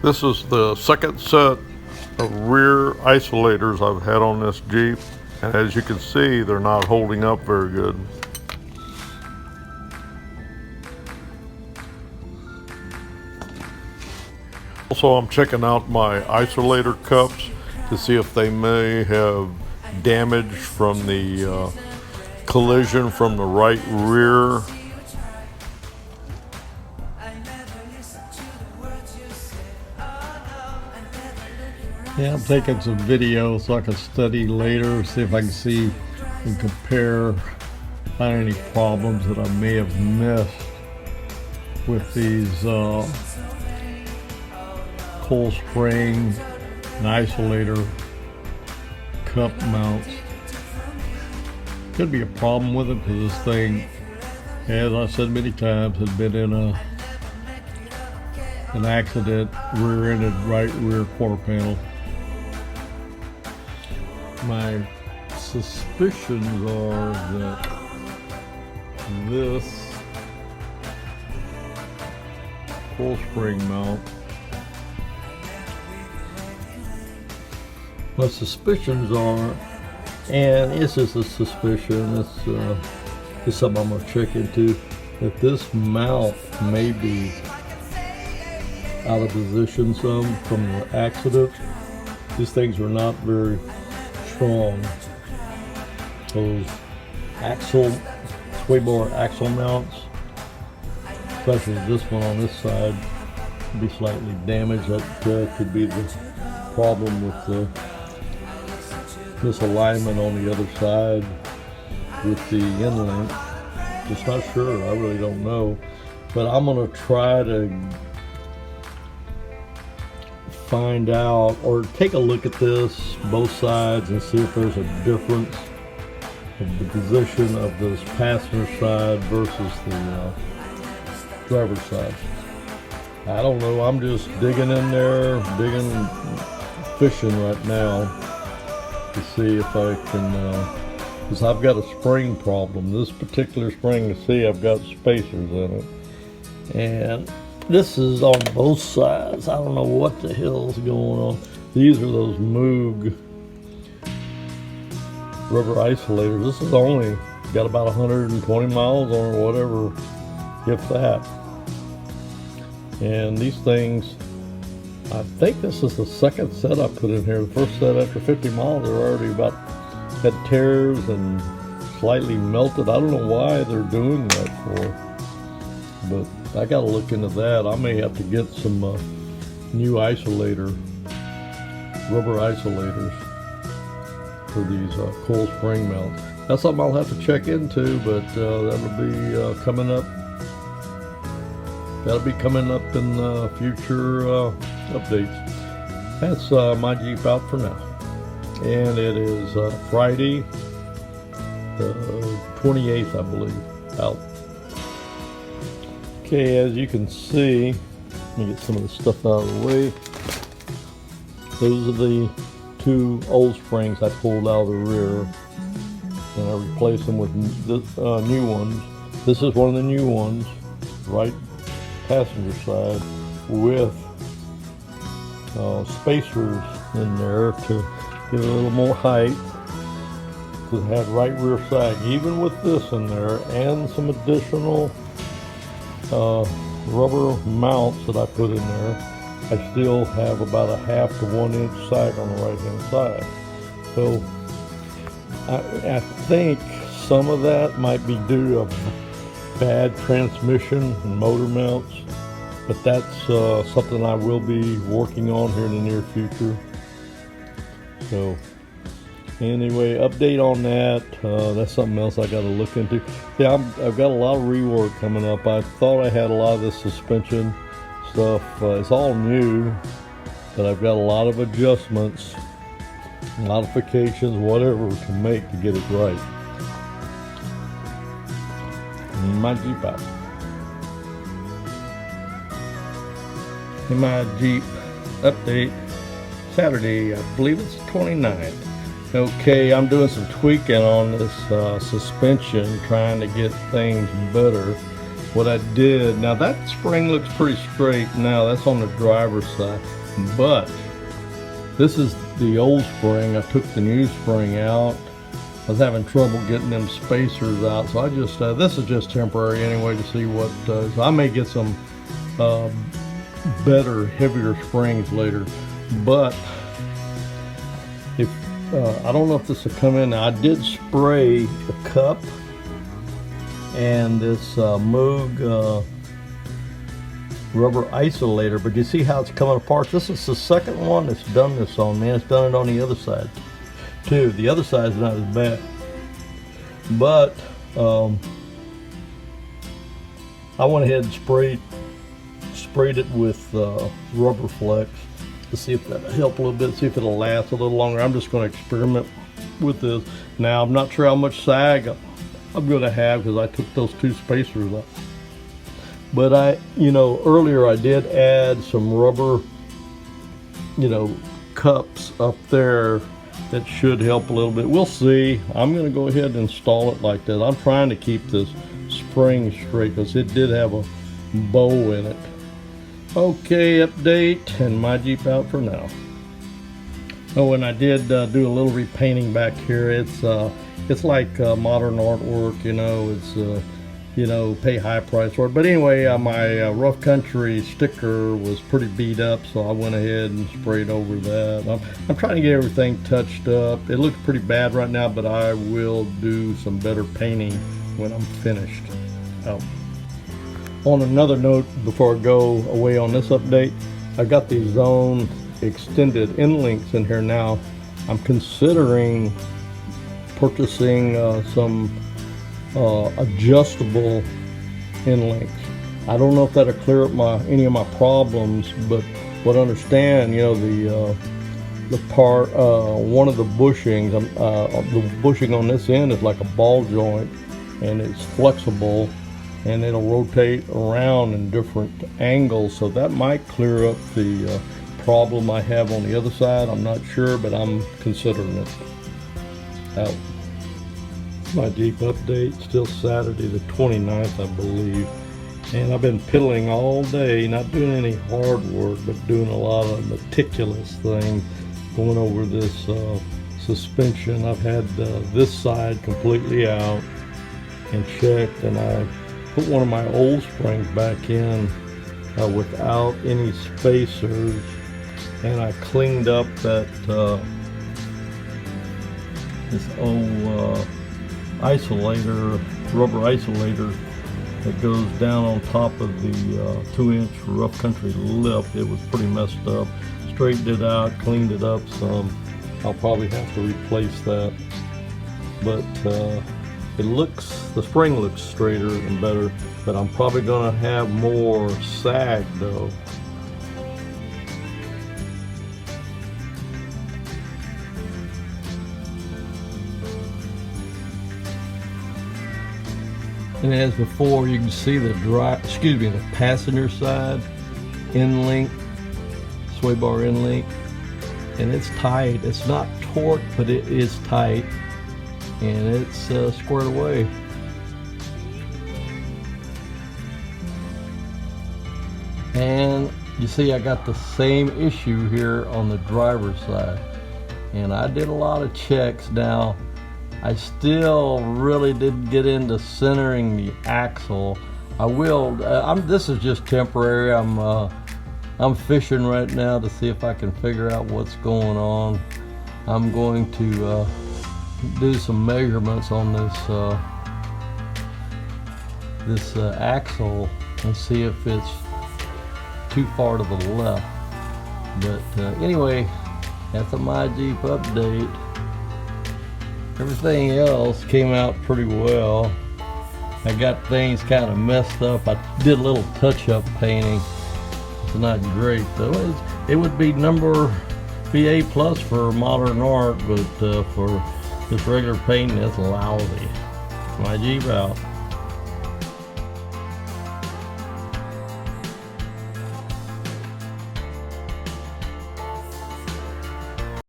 This is the second set of rear isolators I've had on this Jeep, and as you can see, they're not holding up very good. Also, I'm checking out my isolator cups to see if they may have damage from the collision from the right rear. Yeah, I'm taking some video so I can study later, see if I can see and compare, find any problems that I may have missed with these coil spring and isolator cup mounts. Could be a problem with it because this thing, as I said many times, has been in an accident, rear-ended right rear quarter panel. My suspicions are that this coil spring mount, my suspicions are, and this is a suspicion, it's something I'm going to check into, that this mount may be out of position some from the accident. These things are not very strong. Those axle, sway bar axle mounts, especially this one on this side, be slightly damaged. That could be the problem with the misalignment on the other side with the inlet. Just not sure. I really don't know, but I'm gonna try to find out or take a look at this both sides and see if there's a difference of the position of this passenger side versus the driver's side. I don't know, I'm just digging in there, fishing right now to see if I can, because I've got a spring problem. This particular spring, you see, I've got spacers in it, and this is on both sides. I don't know what the hell's going on. These are those Moog rubber isolators. This is only got about 120 miles on it, whatever, if that. And these things, I think this is the second set I put in here. The first set after 50 miles, they're already about, had tears and slightly melted. I don't know why they're doing that for, but I gotta look into that. I may have to get some new rubber isolators for these coil spring mounts. That's something I'll have to check into, but that'll be coming up. That'll be coming up in future updates. That's my Jeep out for now, and it is Friday, the 28th, I believe, out. Okay, as you can see, let me get some of the stuff out of the way. Those are the two old springs I pulled out of the rear, and I replaced them with new ones. This is one of the new ones, right passenger side, with spacers in there to give it a little more height, because it had right rear sag. Even with this in there and some additional rubber mounts that I put in there, I still have about a half to 1 inch sag on the right hand side. So I think some of that might be due to bad transmission and motor mounts, but that's something I will be working on here in the near future. So anyway, update on that. That's something else I got to look into. Yeah, I've got a lot of rework coming up. I thought I had a lot of this suspension stuff. It's all new, but I've got a lot of adjustments, modifications, whatever to make to get it right. My Jeep out. In my Jeep update, Saturday, I believe it's the 29th. Okay, I'm doing some tweaking on this suspension, trying to get things better. what I did, now that spring looks pretty straight now, that's on the driver's side, but this is the old spring. I took the new spring out. I was having trouble getting them spacers out, so I just, this is just temporary anyway to see what, so I may get some better, heavier springs later, but if, I don't know if this will come in. Now, I did spray the cup and this Moog rubber isolator, but you see how it's coming apart? This is the second one that's done this on me. It's done it on the other side too. The other side's not as bad, but I went ahead and sprayed it with rubber flex to see if that'll help a little bit, see if it'll last a little longer. I'm just going to experiment with this. Now, I'm not sure how much sag I'm going to have because I took those two spacers up. But earlier I did add some rubber, cups up there that should help a little bit. We'll see. I'm going to go ahead and install it like that. I'm trying to keep this spring straight because it did have a bow in it. Okay, update, and my Jeep out for now. Oh, and I did do a little repainting back here. It's like modern artwork, it's pay high price for it. But anyway, my rough country sticker was pretty beat up, so I went ahead and sprayed over that. I'm trying to get everything touched up. It looks pretty bad right now, but I will do some better painting when I'm finished. On another note, before I go away on this update, I got these zone extended end links in here now. I'm considering purchasing some adjustable end links. I don't know if that'll clear up any of my problems, but what I understand, the part, one of the bushings, the bushing on this end is like a ball joint, and it's flexible, and it'll rotate around in different angles, so that might clear up the problem I have on the other side. I'm not sure, but I'm considering it. Out. My Jeep update, still Saturday the 29th, I believe, and I've been piddling all day, not doing any hard work, but doing a lot of meticulous things, going over this suspension. I've had this side completely out and checked, and I put one of my old springs back in without any spacers, and I cleaned up that this old isolator, rubber isolator that goes down on top of the 2-inch rough country lip. It was pretty messed up. Straightened it out, cleaned it up some. I'll probably have to replace that, but the spring looks straighter and better, but I'm probably gonna have more sag though. And as before, you can see the passenger side end link, sway bar end link, and it's tight. It's not taut, but it is tight, and it's squared away. And you see I got the same issue here on the driver's side, and I did a lot of checks. Now I still really didn't get into centering the axle. I will. This is just temporary. I'm fishing right now to see if I can figure out what's going on. I'm going to do some measurements on this axle and see if it's too far to the left. But anyway, that's a My Jeep update. Everything else came out pretty well. I got things kind of messed up. I did a little touch-up painting. It's not great though. It would be A plus for modern art, but for this regular painting, it's lousy. My Jeep out.